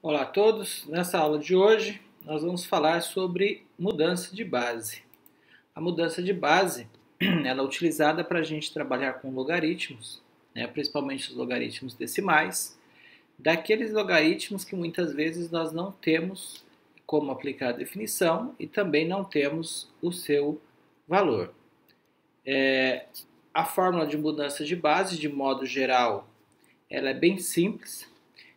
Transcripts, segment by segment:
Olá a todos, nessa aula de hoje nós vamos falar sobre mudança de base. A mudança de base ela é utilizada para a gente trabalhar com logaritmos, principalmente os logaritmos decimais, daqueles logaritmos que muitas vezes nós não temos como aplicar a definição e também não temos o seu valor. A fórmula de mudança de base, de modo geral, ela é bem simples.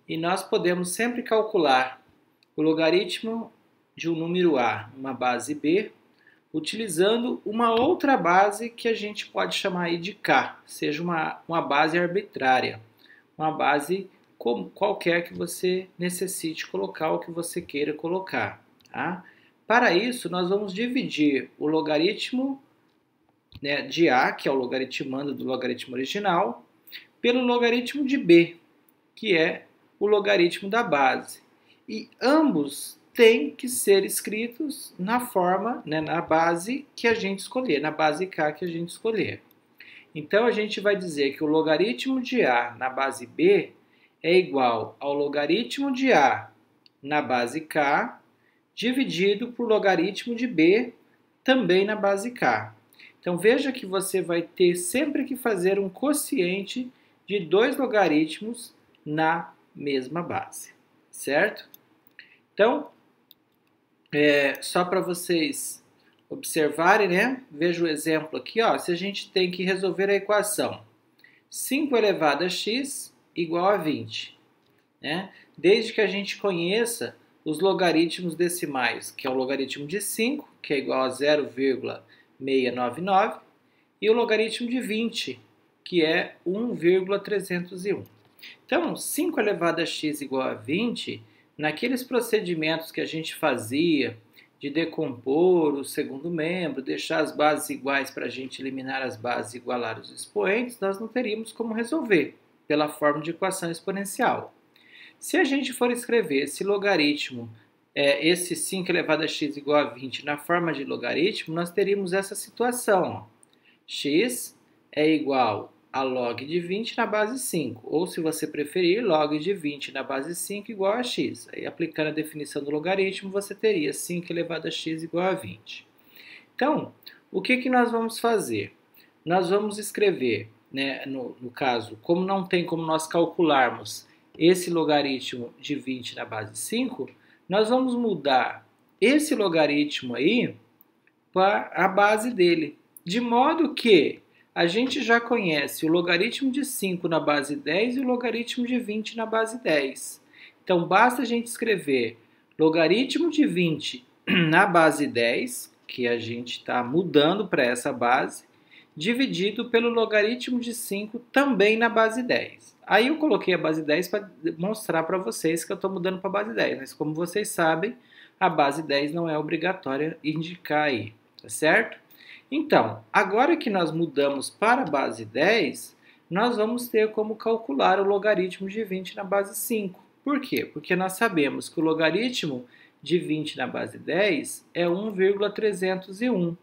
E nós podemos sempre calcular o logaritmo de um número A, uma base B, utilizando uma outra base que a gente pode chamar aí de K, seja uma base arbitrária, uma base qualquer que você necessite colocar ou que você queira colocar. Tá? Para isso, nós vamos dividir o logaritmo de A, que é o logaritmando do logaritmo original, pelo logaritmo de B, que é o logaritmo da base. E ambos têm que ser escritos na forma, na base que a gente escolher, na base K que a gente escolher. Então, a gente vai dizer que o logaritmo de A na base B é igual ao logaritmo de A na base K dividido por logaritmo de B também na base K. Então, veja que você vai ter sempre que fazer um quociente de dois logaritmos na mesma base, certo? Então, só para vocês observarem, Veja o exemplo aqui, se a gente tem que resolver a equação 5 elevado a x igual a 20, Desde que a gente conheça os logaritmos decimais, que é o logaritmo de 5, que é igual a 0,699, e o logaritmo de 20, que é 1,301. Então, 5 elevado a x igual a 20, naqueles procedimentos que a gente fazia de decompor o segundo membro, deixar as bases iguais para a gente eliminar as bases e igualar os expoentes, nós não teríamos como resolver pela fórmula de equação exponencial. Se a gente for escrever esse logaritmo, esse 5 elevado a x igual a 20 na forma de logaritmo, nós teríamos essa situação. X é igual a log de 20 na base 5, ou se você preferir, log de 20 na base 5 igual a x. Aí, aplicando a definição do logaritmo, você teria 5 elevado a x igual a 20. Então, o que nós vamos fazer? Nós vamos escrever, no caso, como não tem como nós calcularmos esse logaritmo de 20 na base 5, nós vamos mudar esse logaritmo aí para a base dele, de modo que a gente já conhece o logaritmo de 5 na base 10 e o logaritmo de 20 na base 10. Então, basta a gente escrever logaritmo de 20 na base 10, que a gente está mudando para essa base, dividido pelo logaritmo de 5 também na base 10. Aí eu coloquei a base 10 para mostrar para vocês que eu estou mudando para a base 10, mas como vocês sabem, a base 10 não é obrigatória indicar aí, tá certo? Então, agora que nós mudamos para a base 10, nós vamos ter como calcular o logaritmo de 20 na base 5. Por quê? Porque nós sabemos que o logaritmo de 20 na base 10 é 1,301.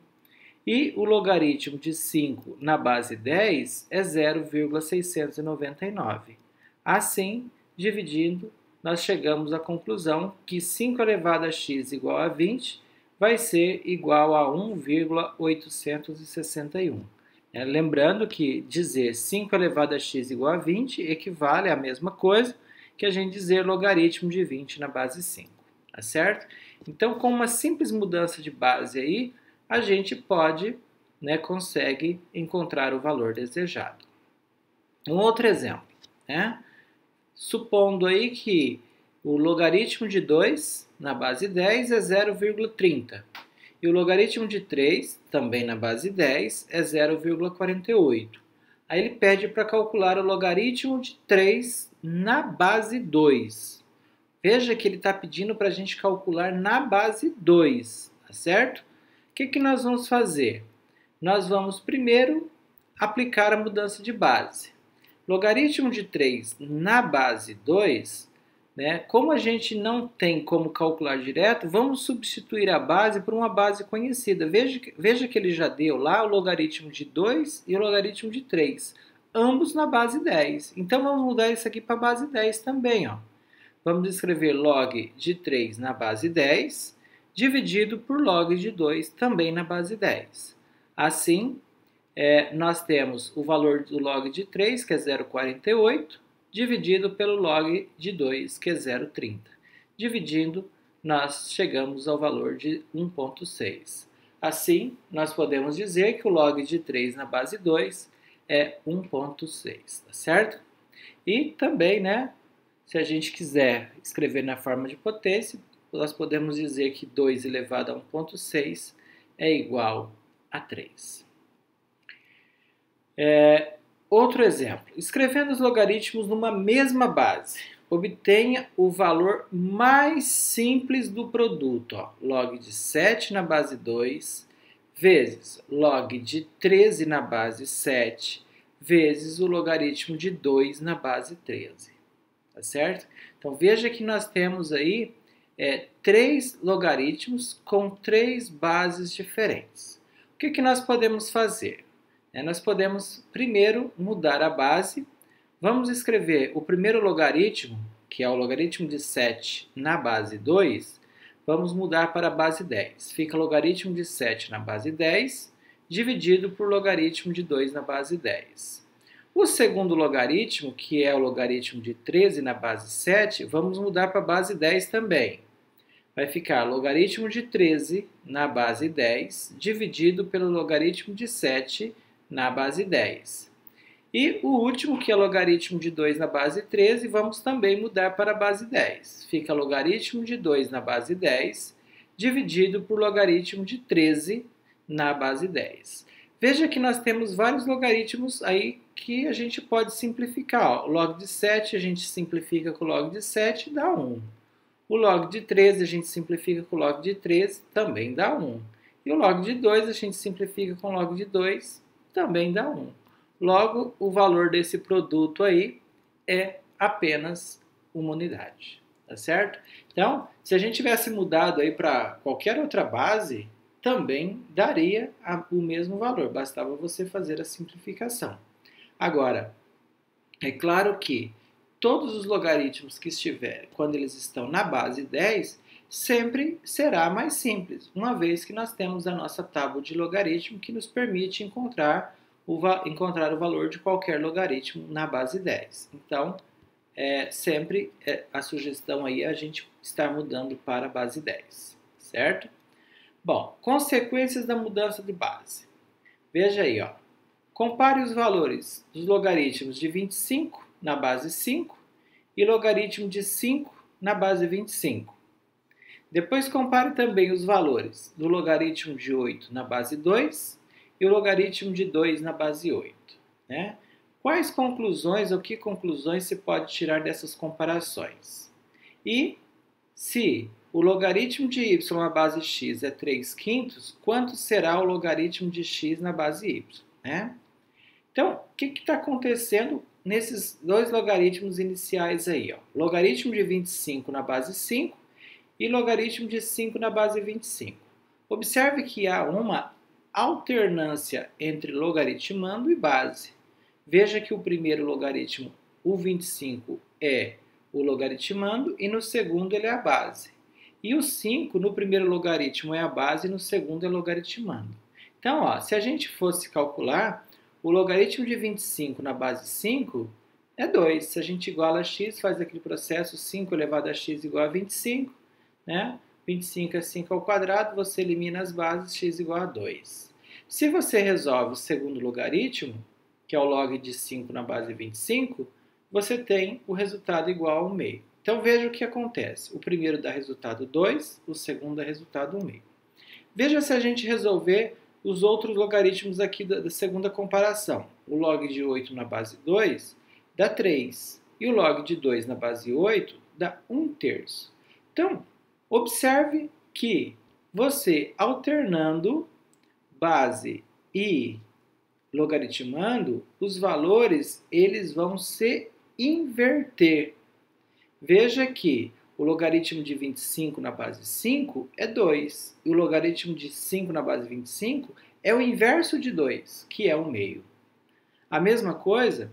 E o logaritmo de 5 na base 10 é 0,699. Assim, dividindo, nós chegamos à conclusão que 5 elevado a x igual a 20 vai ser igual a 1,861. Lembrando que dizer 5 elevado a x igual a 20 equivale à mesma coisa que a gente dizer logaritmo de 20 na base 5, tá certo? Então, com uma simples mudança de base aí, a gente pode, consegue encontrar o valor desejado. Um outro exemplo, Supondo aí que o logaritmo de 2 na base 10 é 0,30 e o logaritmo de 3, também na base 10, é 0,48. Aí ele pede para calcular o logaritmo de 3 na base 2. Veja que ele está pedindo para a gente calcular na base 2, tá certo? O que nós vamos fazer? Nós vamos primeiro aplicar a mudança de base. Logaritmo de 3 na base 2, como a gente não tem como calcular direto, vamos substituir a base por uma base conhecida. Veja que ele já deu lá o logaritmo de 2 e o logaritmo de 3, ambos na base 10. Então, vamos mudar isso aqui para a base 10 também. vamos escrever log de 3 na base 10, dividido por log de 2 também na base 10. Assim, nós temos o valor do log de 3, que é 0,48, dividido pelo log de 2, que é 0,30. Dividindo, nós chegamos ao valor de 1,6. Assim, nós podemos dizer que o log de 3 na base 2 é 1,6, tá certo? E também, se a gente quiser escrever na forma de potência, nós podemos dizer que 2 elevado a 1,6 é igual a 3. Outro exemplo. Escrevendo os logaritmos numa mesma base, obtenha o valor mais simples do produto. Log de 7 na base 2, vezes log de 13 na base 7, vezes o logaritmo de 2 na base 13. Tá certo? Então, veja que nós temos aí 3 logaritmos com 3 bases diferentes. O que nós podemos fazer? Nós podemos primeiro mudar a base. Vamos escrever o primeiro logaritmo, que é o logaritmo de 7 na base 2, vamos mudar para a base 10. Fica logaritmo de 7 na base 10, dividido por logaritmo de 2 na base 10. O segundo logaritmo, que é o logaritmo de 13 na base 7, vamos mudar para a base 10 também. Vai ficar logaritmo de 13 na base 10, dividido pelo logaritmo de 7 na base 10. E o último, que é logaritmo de 2 na base 13, vamos também mudar para a base 10. Fica logaritmo de 2 na base 10, dividido por logaritmo de 13 na base 10. Veja que nós temos vários logaritmos aí que a gente pode simplificar. O log de 7 a gente simplifica com o log de 7, dá 1. O log de 13 a gente simplifica com o log de 13, também dá 1. E o log de 2 a gente simplifica com o log de 2, também dá 1. Logo, o valor desse produto aí é apenas uma unidade, tá certo? Então, se a gente tivesse mudado aí para qualquer outra base, também daria o mesmo valor, bastava você fazer a simplificação. Agora, é claro que todos os logaritmos que estiverem, quando eles estão na base 10, sempre será mais simples, uma vez que nós temos a nossa tábua de logaritmo que nos permite encontrar o valor de qualquer logaritmo na base 10. Então, sempre a sugestão aí é a gente estar mudando para a base 10, certo? Bom, consequências da mudança de base. Veja aí, compare os valores dos logaritmos de 25 na base 5 e logaritmo de 5 na base 25. Depois compare também os valores do logaritmo de 8 na base 2 e o logaritmo de 2 na base 8. Quais conclusões ou que conclusões se pode tirar dessas comparações? E se o logaritmo de y na base x é 3/5, quanto será o logaritmo de x na base y? Então, o que está acontecendo nesses dois logaritmos iniciais aí? Logaritmo de 25 na base 5 e logaritmo de 5 na base 25. Observe que há uma alternância entre logaritmando e base. Veja que o primeiro logaritmo, o 25, é o logaritmando e no segundo ele é a base. E o 5 no primeiro logaritmo é a base e no segundo é logaritmando. Então, se a gente fosse calcular, o logaritmo de 25 na base 5 é 2. Se a gente iguala a x, faz aquele processo 5 elevado a x igual a 25. 25 é 5 ao quadrado, você elimina as bases, x igual a 2. Se você resolve o segundo logaritmo, que é o log de 5 na base 25, você tem o resultado igual ao meio. Então, veja o que acontece. O primeiro dá resultado 2, o segundo dá resultado 1/2. Veja se a gente resolver os outros logaritmos aqui da segunda comparação. O log de 8 na base 2 dá 3, e o log de 2 na base 8 dá 1/3. Então, observe que você, alternando base e logaritmando, os valores eles vão se inverter. Veja que o logaritmo de 25 na base 5 é 2, e o logaritmo de 5 na base 25 é o inverso de 2, que é 1/2. A mesma coisa,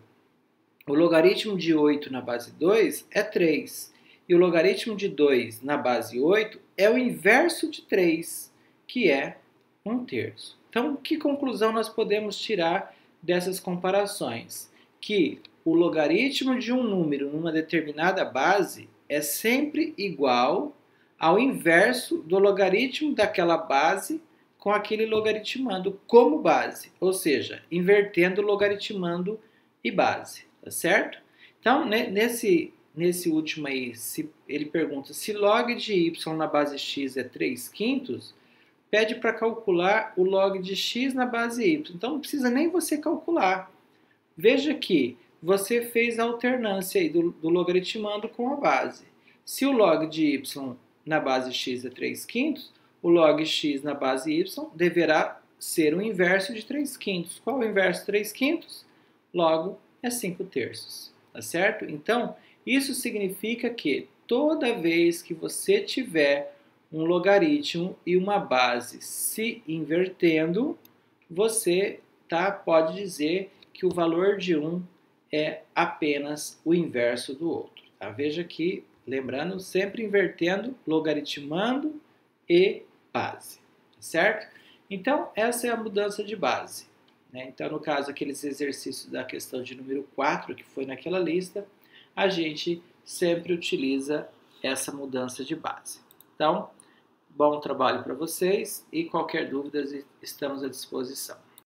o logaritmo de 8 na base 2 é 3, e o logaritmo de 2 na base 8 é o inverso de 3, que é 1/3. Então, que conclusão nós podemos tirar dessas comparações? Que o logaritmo de um número numa determinada base é sempre igual ao inverso do logaritmo daquela base com aquele logaritmando como base, ou seja, invertendo logaritmando e base, tá certo? Então, nesse último aí, ele pergunta se log de y na base x é 3/5, pede para calcular o log de x na base y. Então, não precisa nem você calcular. Veja que você fez a alternância aí do logaritmando com a base. Se o log de y na base x é 3/5, o log x na base y deverá ser o inverso de 3/5. Qual é o inverso de 3/5? Logo, é 5/3. Tá certo? Então, isso significa que toda vez que você tiver um logaritmo e uma base se invertendo, você pode dizer que o valor de um é apenas o inverso do outro. Tá? Veja que, lembrando, sempre invertendo, logaritmando e base. Certo? Então, essa é a mudança de base. Né? Então, no caso, aqueles exercícios da questão de número 4, que foi naquela lista, a gente sempre utiliza essa mudança de base. Então, bom trabalho para vocês e qualquer dúvida estamos à disposição.